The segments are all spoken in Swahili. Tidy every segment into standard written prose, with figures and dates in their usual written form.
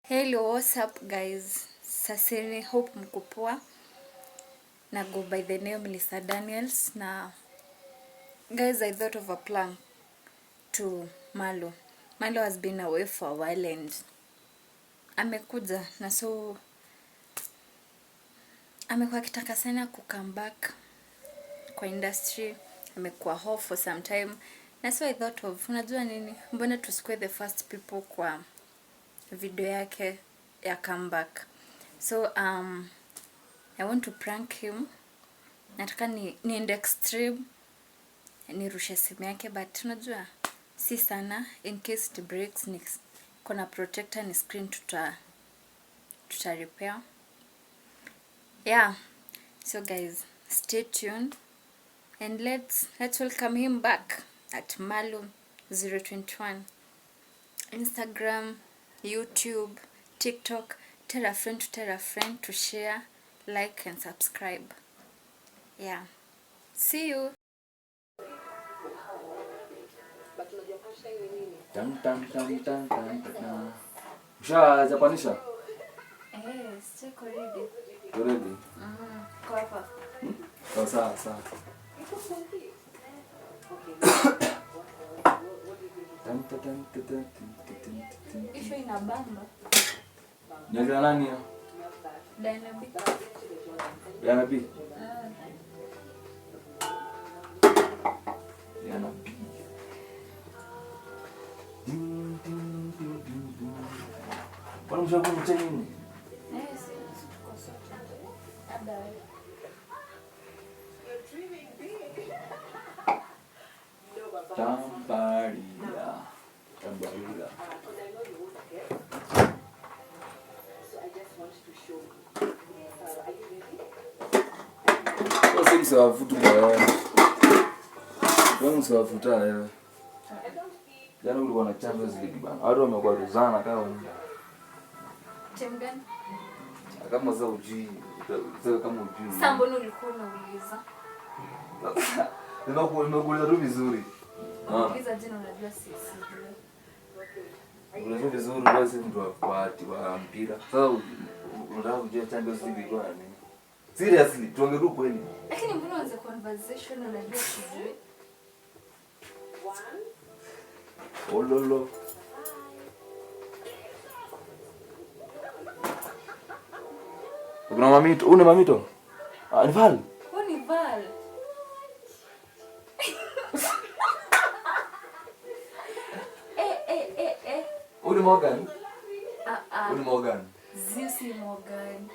Hello, what's up guys? Sasini, hope mko poa. Na go by the name Lisa Daniels. Na guys, I thought of a plan to Malo. Malo has been away for a while and amekuja na so amekuwa akitaka sana ku come back kwa industry. Amekuwa off for some time. Na so I thought of, unajua nini? Mbona tusikue the first people kwa video yake ya comeback. So I want to prank him. Nataka niende extreme nirushe simu yake, but unajua si sana, in case it breaks kuna protector ni screen tuta repair. Yeah, so guys, stay tuned and let's welcome him back at Malo 021. Instagram, YouTube, TikTok. Tell a friend to share, like and subscribe. Yeah, see you. Ushaanza panisha? Siko ready. You ready? Kwa hapa. Sawa. Isho inabamba. Nyakina nani ya? Diana B. Kwani mshakuwa mcheni nini? Tambaria. Sisi sawafutu bwana. Wewe sawafuta wewe. Jana ulikuwa na Champions League bana. Watu wamekuwa ruzana kama nini? Timu gani? Kama za uji, kama uji. Sasa mbona ulikuwa unauliza? Nimekuuliza tu vizuri. Unauliza jina unajua sisi. Unajua vizuri basi mtu wa mpira. Sasa unataka kujua Champions League kwa nini? Seriously, tuongee tu kweli. Lakini mbona uanze conversation unajua sisi? Ololo. Kuna mamito, une mamito? Ni Val. Ni Val. Uni Morgan? Uni Morgan. Zusi Morgan.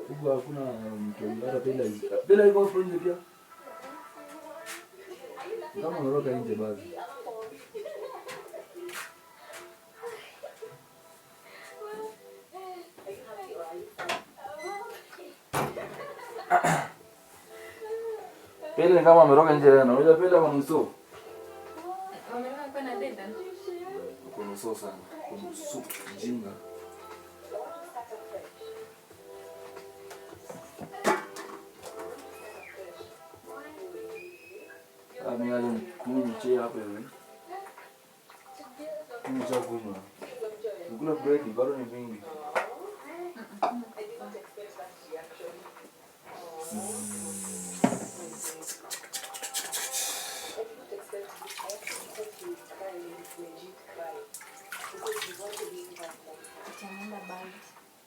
Huko hakuna mtu mbaya bila iko friend pia. Kama unatoka nje basi. Pele kama ameroga nje leo. Unajua Pele kwa nusu. Wameroga kwa na deda. Kwa nusu sana. Kwa nusu jinga. Amiali kunywa chai hapa hivi. Kunywa. Nikula bread bado ni vingi.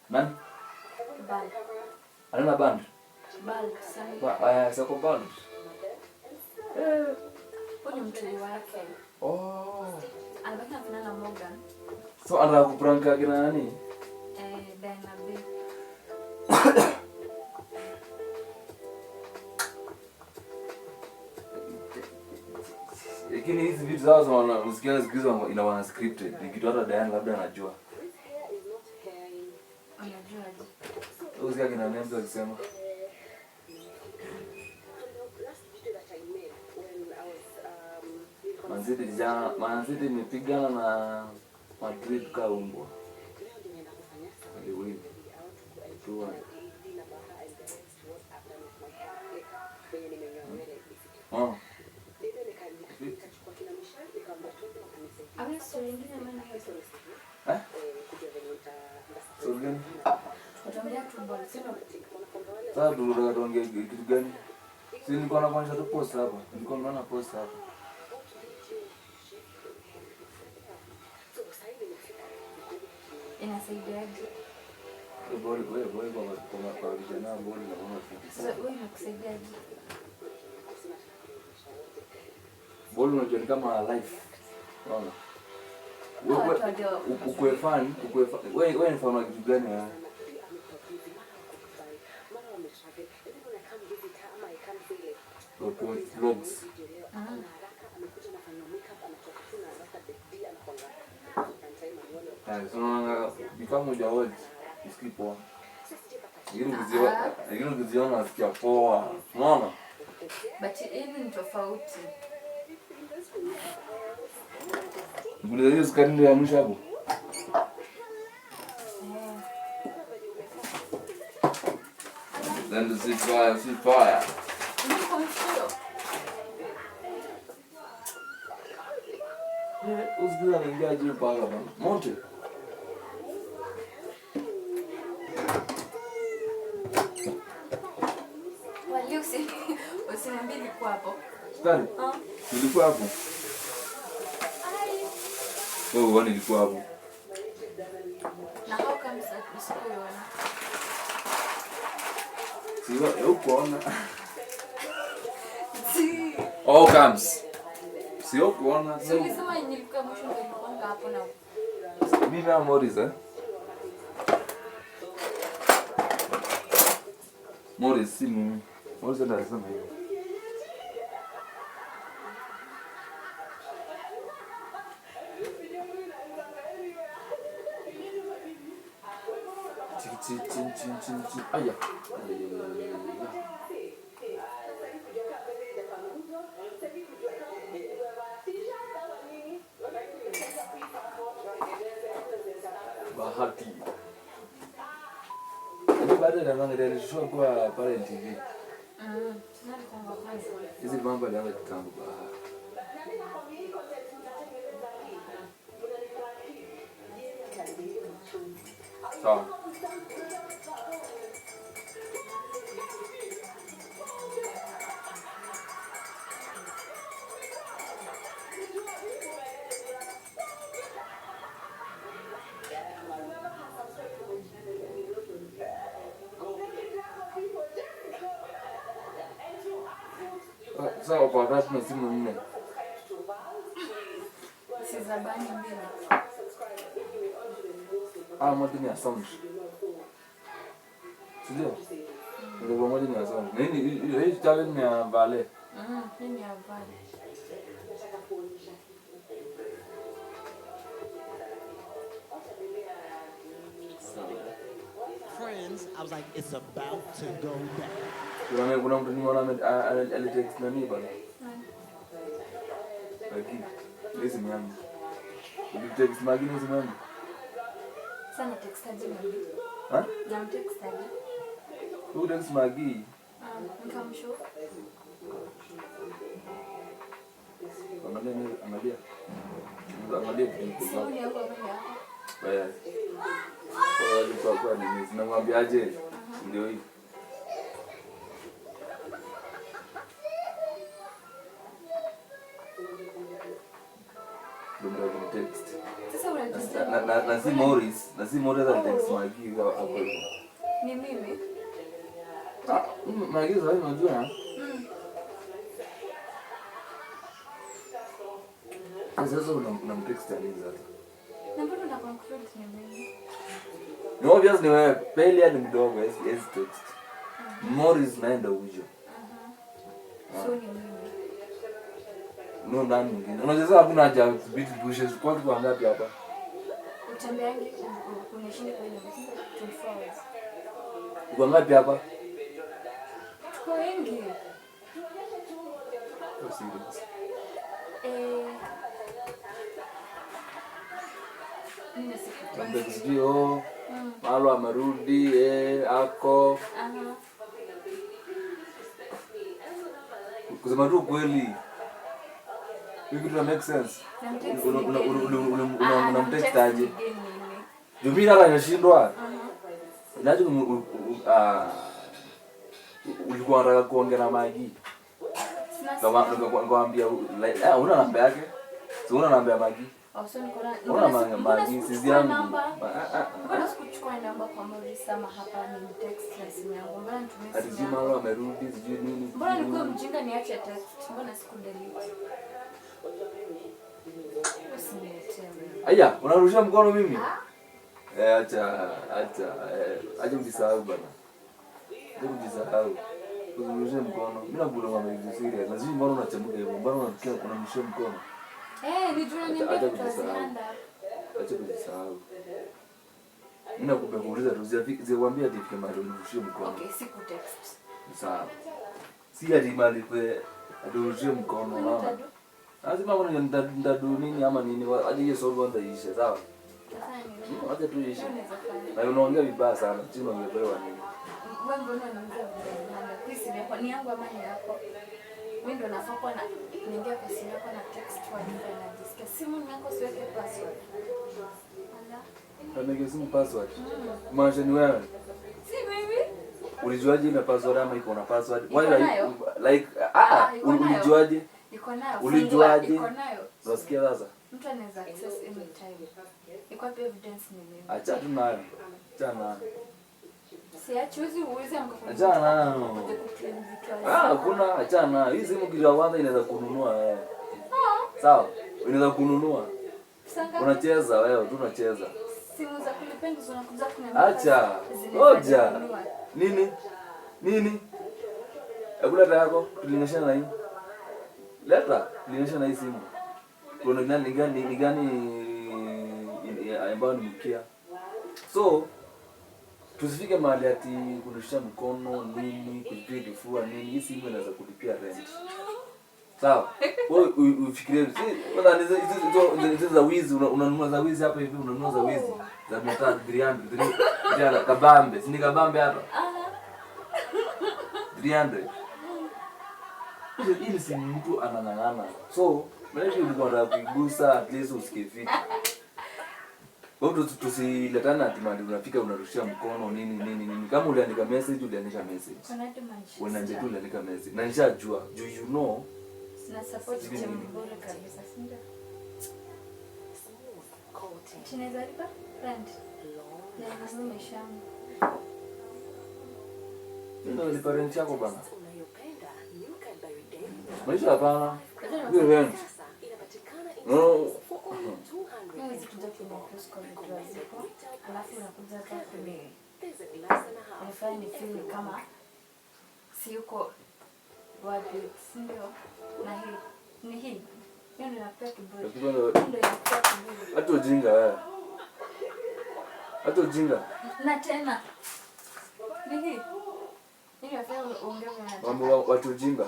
Man? Band. Ana band? Band. Sako band. Huyu mtu wake. Oh. Anataka kufanya na Morgan. So anataka kupranka kina nani? Diana B. Lakini hizi vitu zao unasikia zikizo inawana scripted. Ni kitu hata Diana labda anajua. Anajuaje? Usikia kina Nemza akisema. Manzidi imepigana na Madrid kaumbwa. Aliwili. Utaongea tu bora sio? Sasa tunataka tuongee kitu gani? Si nilikuwa nakuonyesha tu post hapa. Nilikuwa naona post hapa. Inasaidiaje? Wewe kwa vijana ambao ni naona fiti. Sasa wewe inakusaidiaje? Boli unajua ni kama life. Unaona? Ukue fan. Wewe ni fan wa kitu gani wewe? Vlogs. So become with your words. Skip poa. Ingine ukiziona nasikia poa. Unaona? But hivi ni tofauti. Ngule hiyo skani ndio ya mwisho hapo. Then the fire. Usikiza anaingia juu pale bana. Monte. Wali usiniambie nilikuwa hapo. Stani. Nilikuwa hapo. Oh, wani nilikuwa hapo. Na how come usikuona? Sio, ukoona. All comes. Sio kuona. Sio ulisema nilikuwa mwisho nilikuwa hapo na. Mimi na Morris Morris si mimi. Morris ndo alisema hivyo. Chin. Aya. Bahati. Ndio baada ya nani show kwa pale TV. Hizi mambo ndio kitambo ba. Sawa. Sawa kwa wakati na simu nne. Si zabani mbili. Moja ni ya sound. Sio? Ndio moja ni ya sound. Nini hii challenge ni ya Vale? Hii ni ya Vale. Friends, I was like, it's about to go down. Kuna mtu nimeona alitext nani bana? Lakini hizi ni yangu. Alitext magini hizi nani? Sana textaje mimi? Na textaje? Who text Magi? Nikamshow. Angalia. Sio ni yangu hapa. Kwa nini sinamwambiaje? Ndio hii. Ndio text. Sasa unajua na si Morris text Magi hapo hivyo. ni mimi. Magi sasa unajua? Sasa unamtext Aliza. Na mbona una conclude ni mimi? No, obvious ni wewe. Pelia ni mdogo, yes text. Morris naenda ujo. So ni mimi. No ndani mwingine. Unajua hakuna haja beat bushes kwa kitu ngapi hapa? Utembeangi kunishinde kwa ile 24 hours. Uko ngapi hapa? Kwa wengi. Kwa serious. Ndio. Malo amerudi ako. Kusema tu kweli. Hivi tu make sense. Unamtext aje? Jumina anashindwa. Inaje ulikuwa unataka kuongea na Magi? Kama ngwambia una namba yake? Si una namba ya Magi? Una Magi sisi yangu. Mbona sikuchukua namba kwa Morrisama hapa ni text na simu yangu? Mbona nitumie simu yangu? Alijima leo amerudi sijui nini. Mbona nikuwe mjinga niache text? Mbona sikudelete? Aya, unarusha mkono mimi? Acha mjisahau bana. Ndio mjisahau. Unarusha mkono. Mimi nakula mama hivi serious. Lazima mbona unachemuka hivyo? Mbona unasikia unarusha mkono? Nijua niambia tutazianda. Acha mjisahau. Mimi nakupa kuuliza tu zikwambia ati kama unarusha mkono. Okay, siku text. Sawa. Si ati mali kwa adorusha mkono mama. Lazima mbona ndadu nini ama nini? Aje hiyo solo ndaisha, sawa? Acha tu ishe. Na unaongea vibaya sana. Chini ungepewa nini? Wewe mbona unaongea vibaya? Please ni yako, ni yangu ama ni yako? Mimi ndo nafaa kwa na niingia kwa simu yako na text kwa nini najisikia. Simu yako siweke password. Ala. Unaweka simu password. Maana ni wewe. Si mimi. Ulijuaje ina password ama iko na password? Why like ulijuaje? Iko nayo. Ulijuaje? Iko nayo. Unasikia sasa? Mtu anaweza access anytime. Iko hapo evidence ni mimi. Acha tu nayo. Acha nayo. Siachuzi uweze mkafanya. Acha nayo. Kuna acha nayo. Hii simu kitu kwanza inaweza kununua wewe. Sawa? Unaweza kununua. Unacheza wewe, tu unacheza. Simu za kulipenda zinakuja kuna. Acha. Ngoja. Nini? Hebu leta yako, tulinishana na hii. Leta, tulinishana na hii simu. Kuna ni gani ambayo ni mkia. So tusifike mahali ati kunishia mkono nini, kulipia kifua nini, hii simu inaweza kulipia rent. Sawa? Wewe ufikirie hizi za wizi unanunua za wizi hapa hivi unanunua za wizi za 300 300 kabambe, si ni kabambe hapa? 300. Hili si mtu anang'ang'ana. So, mimi nilikuwa nataka kuigusa at least usikie fit. Wewe tusiletana ati mali unafika unarushia mkono nini. Kama uliandika message. Unaandika tu uliandika message. Na nishajua, you know. Sina support timu bora kabisa, si ndio? Chineza lipa? Rent. Na nimeshamu. Ndio ni parent yako bana. Maisha hapana. Hiyo rent. No. Hizi kidogo kina cross corridor ziko. Alafu unakuja hapa kwenye. Unafanya ni feel kama si yuko wapi, si ndio? Na hii. Ni hii. Hiyo ndio napea kiburi. Ndio napea kiburi. Hata ujinga wewe. Hata ujinga. Na tena. Ni hii. Nini wafanya uongea na mambo watu ujinga.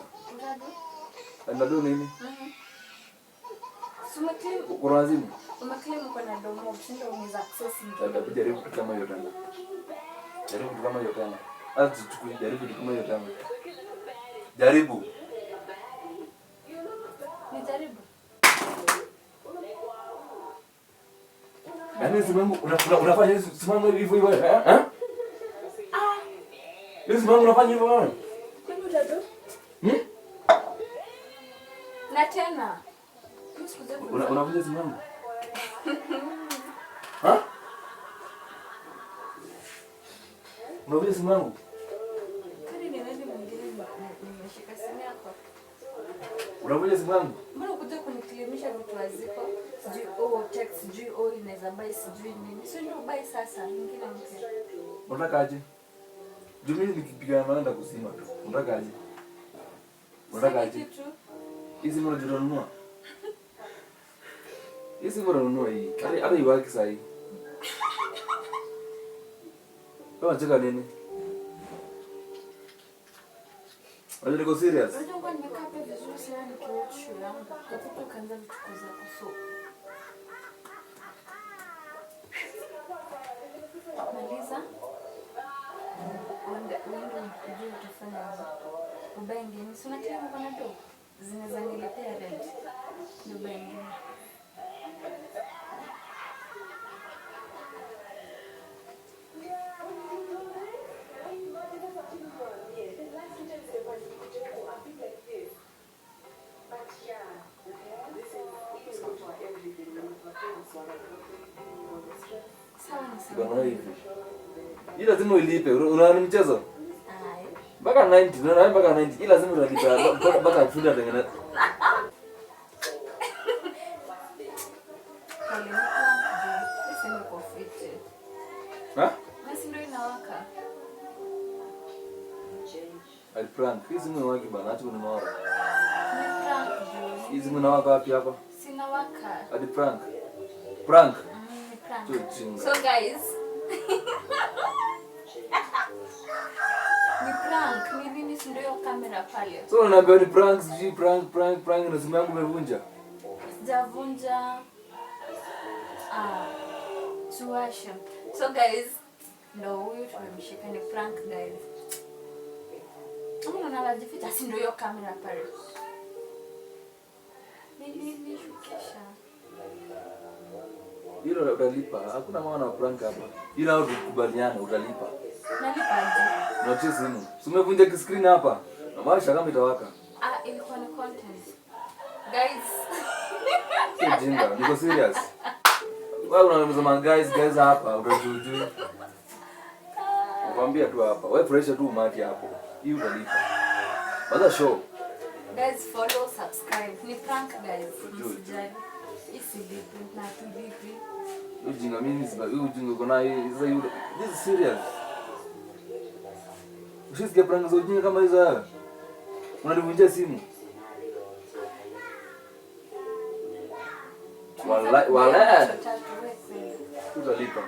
Anadu nini? Sumaclaim. Kuna wazimu. Umeclaim uko na domo, ndio unaweza access mtu. Jaribu kama hiyo tena. Jaribu kama hiyo tena. Acha tukujaribu kama hiyo tena. Jaribu. Ni jaribu. Yaani simangu unafanya hizo simangu hivyo eh? Hizo simangu unafanya hivyo wewe? Kwani utado? Na tena. Unafanya simangu? Ha? Unafanya simangu? Kani ni nani mwingine nimeshika simu yako? Unafanya simangu? Mbona ukuja kunikilimisha vitu waziko? Sijui text, sijui inaweza buy sijui nini. Sio ndio buy sasa nyingine mpya. Unataka aje? Jumini nikipiga maana kusima tu. Unataka aje? Unataka aje? Hizi mbona unanunua? Hizi mbona unanunua hii? Hata iwaki sasa hii. Wewe unataka nini? Wewe uko serious? Unajua kwa nimekaa hapa vizuri sana nikiwatch show yangu. Katika kaanza vichukua zako so. Maliza. Wanda ndio utafanya ubengi. Ni sina kile mbona ndo zinaweza nilipea rent. Ni ubengi. Unaona hivi. Hii lazima ulipe. Unaona mchezo? Ai. Mpaka 90, unaona mpaka 90. Hii lazima utalipa mpaka fundi atengeneze. Niseme kwa fiti. Ha? Basi ndio inawaka. Aliprank. Hizi simu waki bana, acha kununua. Ni prank juu. Hizi simu nawaka wapi hapa? Sina waka. Hadi prank. Prank. Ni prank. Chuchinga. So guys. Ni prank. Ni nini si ndio kamera pale? So unaambia ni prank, siji prank na simu yangu imevunja. Sijavunja. Tuwasha. So guys, ndo huyu tumemshika ni prank guys. Mbona unajificha si ndio hiyo kamera pale? Nini shukisha. Hilo utalipa. Hakuna maana na prank hapa. Ila ukubaliana utalipa. Nalipaje? Unaachia simu. Umevunja kiscreen hapa. Na maisha kama itawaka. Ilikuwa ni content. Guys. Sio jinga, niko serious. Wewe unanizama guys hapa, utajujui. Nakwambia tu hapa. Wewe pressure tu umaki hapo. Hii utalipa. Baada show. Guys follow, subscribe. Ni prank guys. Msijali. Isilipi na tulipi. Ujinga mimi siba, ujinga kuna hii sasa hiyo. This is serious. Usisikie prank za ujinga kama hizo wewe. Unanivunjia simu. Wallahi. Utalipa.